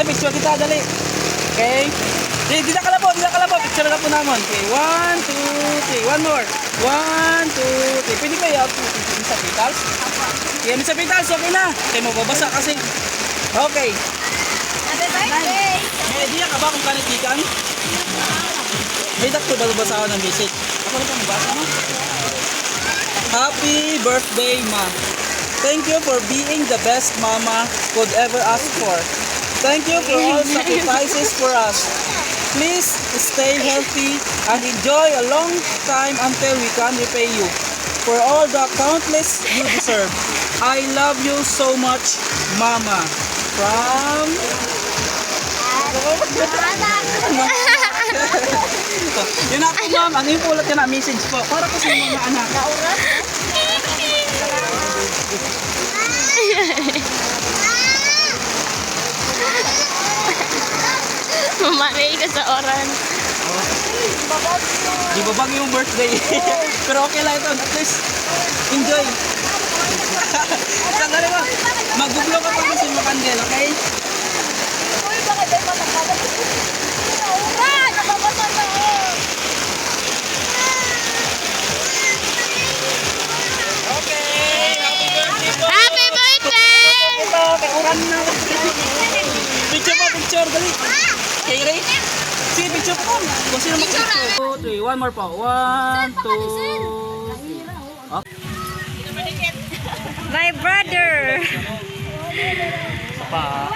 Ay, picture kita, dali. Okay. Di na kalabo, picture na po naman. Okay, 1, 2, 3. One more. 1, 2, 3. Pwede kayo sa petals? Yan sa petals, okay na. Okay, mababasa kasi. Okay. Happy birthday! May idea ka ba kung kanitikan? May dakto ba basa ako ng visit? Ako na pang basa mo. Happy birthday, Ma. Thank you for being the best mama could ever ask for. Thank you for all sacrifices for us. Please stay healthy and enjoy a long time until we can repay you for all the countless you deserve. I love you so much, Mama. From... Yun ako, ma'am. Ano yung pulot ka na message po? Para ko sa mga anak. Mamarey ka sa oran. Di ba bang yung birthday? Pero okay lang ito. At least, enjoy. Sandali mo. Maguglo ka pa kasi mga kandel, okay? Uy, bakit ay matakabot? Nakabasa na Okay. Happy birthday po. Happy birthday! Ito, kauran na. Picture po, picture. Dali. Okay, Ray? Sige, picture po. Kung sino mag-picture. 2, 3. One more po. 1, 2, 3. Okay. My brother! Isa pa.